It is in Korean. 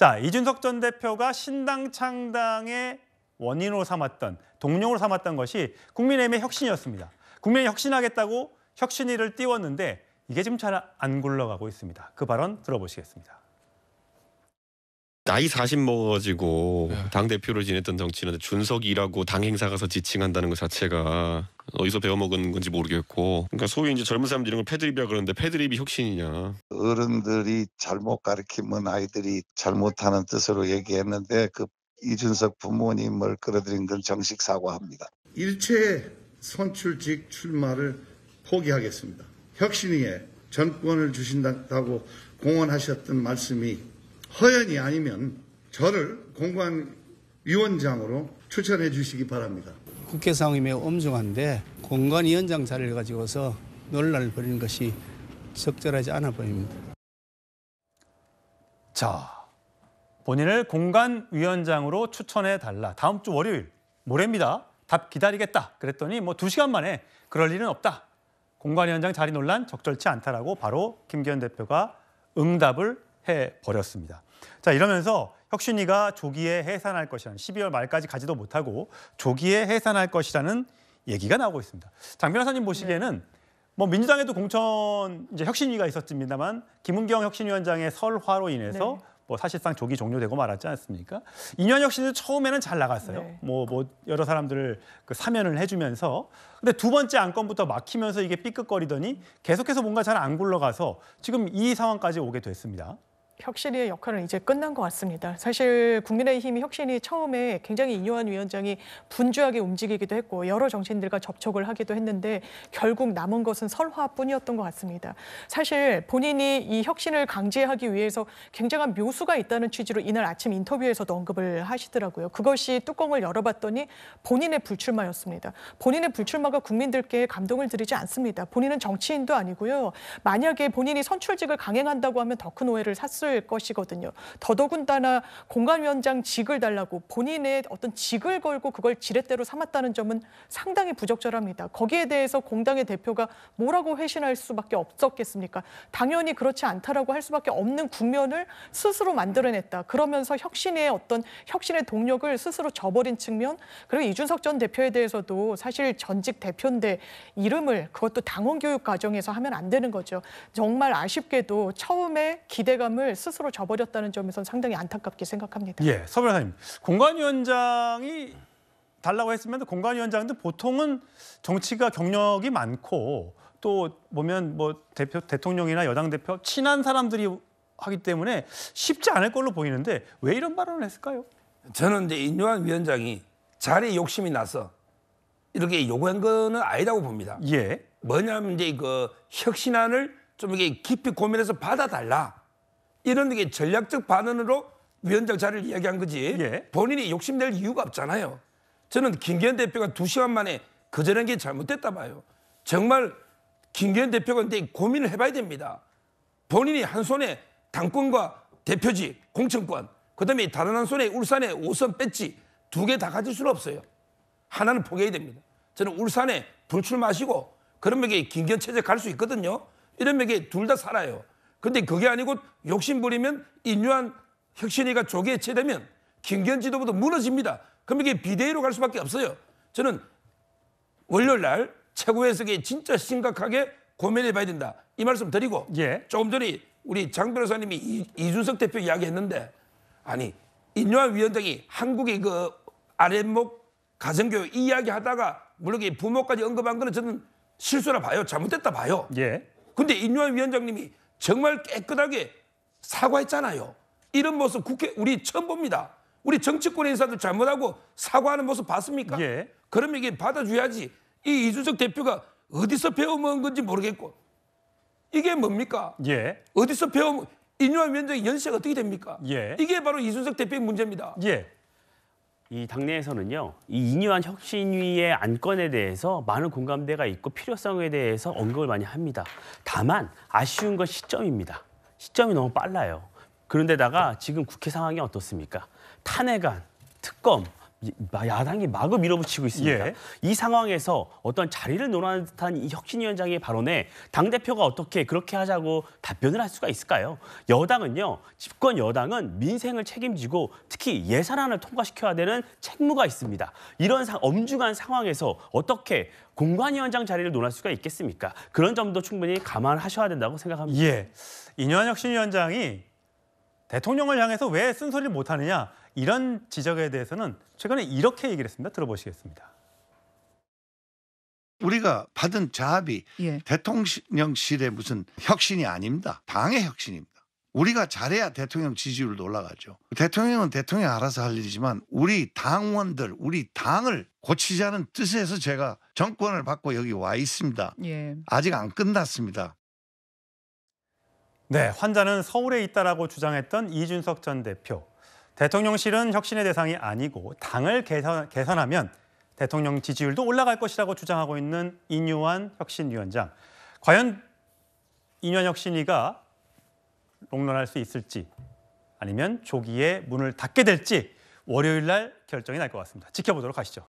자, 이준석 전 대표가 신당 창당의 원인으로 삼았던, 동력으로 삼았던 것이 국민의힘의 혁신이었습니다. 국민의힘이 혁신하겠다고 혁신위를 띄웠는데 이게 지금 잘 안 굴러가고 있습니다. 그 발언 들어보시겠습니다. 나이 40 먹어가지고 당대표를 지냈던 정치인한테 준석이라고 당 행사 가서 지칭한다는 것 자체가 어디서 배워먹은 건지 모르겠고, 그러니까 소위 이제 젊은 사람들이 이런 걸 패드립이라 그러는데 패드립이 혁신이냐. 어른들이 잘못 가르치면 아이들이 잘못하는 뜻으로 얘기했는데 그 이준석 부모님을 끌어들인 건 정식 사과합니다. 일체 선출직 출마를 포기하겠습니다. 혁신위에 전권을 주신다고 공언하셨던 말씀이 허연이 아니면 저를 공관위원장으로 추천해 주시기 바랍니다. 국회 상황이 매우 엄중한데 공관위원장 자리를 가지고서 논란을 벌이는 것이 적절하지 않아 보입니다. 자, 본인을 공관위원장으로 추천해달라. 다음 주 월요일, 모레입니다. 답 기다리겠다. 그랬더니 뭐 2시간 만에 그럴 일은 없다. 공관위원장 자리 논란 적절치 않다라고 바로 김기현 대표가 응답을 해버렸습니다. 자, 이러면서 혁신위가 조기에 해산할 것이라는, 12월 말까지 가지도 못하고 조기에 해산할 것이라는 얘기가 나오고 있습니다. 장 변호사님 보시기에는 뭐 민주당에도 공천 이제 혁신위가 있었습니다만 김은경 혁신위원장의 설화로 인해서 뭐 사실상 조기 종료되고 말았지 않습니까? 인현 혁신도 처음에는 잘 나갔어요. 뭐 여러 사람들을 그 사면을 해주면서, 근데 두 번째 안건부터 막히면서 이게 삐끗거리더니 계속해서 뭔가 잘 안 굴러가서 지금 이 상황까지 오게 됐습니다. 혁신위의 역할은 이제 끝난 것 같습니다. 사실 국민의힘이 혁신위 처음에 굉장히 인요한 위원장이 분주하게 움직이기도 했고 여러 정치인들과 접촉을 하기도 했는데 결국 남은 것은 설화뿐이었던 것 같습니다. 사실 본인이 이 혁신을 강제하기 위해서 굉장한 묘수가 있다는 취지로 이날 아침 인터뷰에서도 언급을 하시더라고요. 그것이 뚜껑을 열어봤더니 본인의 불출마였습니다. 본인의 불출마가 국민들께 감동을 드리지 않습니다. 본인은 정치인도 아니고요. 만약에 본인이 선출직을 강행한다고 하면 더 큰 오해를 샀을 것이거든요. 더더군다나 공관위원장직을 달라고 본인의 어떤 직을 걸고 그걸 지렛대로 삼았다는 점은 상당히 부적절합니다. 거기에 대해서 공당의 대표가 뭐라고 회신할 수밖에 없었겠습니까? 당연히 그렇지 않다라고 할 수밖에 없는 국면을 스스로 만들어냈다. 그러면서 혁신의 어떤 혁신의 동력을 스스로 저버린 측면, 그리고 이준석 전 대표에 대해서도 사실 전직 대표인데 이름을 그것도 당원 교육 과정에서 하면 안 되는 거죠. 정말 아쉽게도 처음에 기대감을 스스로 저버렸다는 점에서는 상당히 안타깝게 생각합니다. 예, 서 변호사님, 공관위원장이 달라고 했으면 공관위원장도 보통은 정치가 경력이 많고 또 보면 뭐 대통령이나 여당 대표 친한 사람들이 하기 때문에 쉽지 않을 걸로 보이는데 왜 이런 발언을 했을까요? 저는 이제 인요한 위원장이 자리에 욕심이 나서 이렇게 요구한 거는 아니라고 봅니다. 예. 뭐냐면 이제 그 혁신안을 좀 이게 깊이 고민해서 받아달라. 이런 게 전략적 반응으로 위원장 자리를 이야기한 거지. 예. 본인이 욕심낼 이유가 없잖아요. 저는 김기현 대표가 2시간 만에 거절한 게 잘못됐다 봐요. 정말 김기현 대표가 이제 고민을 해봐야 됩니다. 본인이 한 손에 당권과 대표직, 공천권, 그다음에 다른 한 손에 울산에 5선 배지 2개 다 가질 수는 없어요. 하나는 포기해야 됩니다. 저는 울산에 불출마하시고 그러면 이게 김기현 체제 갈 수 있거든요. 이러면 이게 둘 다 살아요. 근데 그게 아니고 욕심 부리면 인요한 혁신위가 조기 해체되면 김기현 지도부도 무너집니다. 그럼 이게 비대위로 갈 수밖에 없어요. 저는 월요일 날 최고위에서 진짜 심각하게 고민해봐야 된다. 이 말씀 드리고 예. 조금 전에 우리 장 변호사님이 이준석 대표 이야기했는데 아니 인요한 위원장이 한국의 그 아랫목 가정교육 이야기하다가 물론 부모까지 언급한 거는 저는 실수라 봐요. 잘못됐다 봐요. 예. 근데 인요한 위원장님이 정말 깨끗하게 사과했잖아요. 이런 모습 국회 우리 처음 봅니다. 우리 정치권 인사들 잘못하고 사과하는 모습 봤습니까? 예. 그러면 이게 받아줘야지. 이 이준석 대표가 어디서 배워먹은 건지 모르겠고 이게 뭡니까? 예. 어디서 배워먹은 인요한 위원장의 연세가 어떻게 됩니까? 예. 이게 바로 이준석 대표의 문제입니다. 예. 이 당내에서는요, 이 인요한 혁신위의 안건에 대해서 많은 공감대가 있고 필요성에 대해서 언급을 많이 합니다. 다만 아쉬운 건 시점입니다. 시점이 너무 빨라요. 그런데다가 지금 국회 상황이 어떻습니까? 탄핵안, 특검, 야당이 마구 밀어붙이고 있습니다. 예. 이 상황에서 어떤 자리를 논하는 듯한 이 혁신위원장의 발언에 당대표가 어떻게 그렇게 하자고 답변을 할 수가 있을까요? 여당은요, 집권 여당은 민생을 책임지고 특히 예산안을 통과시켜야 되는 책무가 있습니다. 이런 엄중한 상황에서 어떻게 공관위원장 자리를 논할 수가 있겠습니까? 그런 점도 충분히 감안하셔야 된다고 생각합니다. 예. 이뇨한 혁신위원장이 대통령을 향해서 왜 쓴소리를 못하느냐 이런 지적에 대해서는 최근에 이렇게 얘기를 했습니다. 들어보시겠습니다. 우리가 받은 자합이 예. 대통령실의 무슨 혁신이 아닙니다. 당의 혁신입니다. 우리가 잘해야 대통령 지지율도 올라가죠. 대통령은 대통령이 알아서 할 일이지만 우리 당원들, 우리 당을 고치자는 뜻에서 제가 정권을 받고 여기 와 있습니다. 예. 아직 안 끝났습니다. 네, 환자는 서울에 있다라고 주장했던 이준석 전 대표. 대통령실은 혁신의 대상이 아니고 당을 개선하면 대통령 지지율도 올라갈 것이라고 주장하고 있는 이뇨한 혁신위원장. 과연 이뇨한 혁신위가 롱런할 수 있을지 아니면 조기에 문을 닫게 될지 월요일 날 결정이 날 것 같습니다. 지켜보도록 하시죠.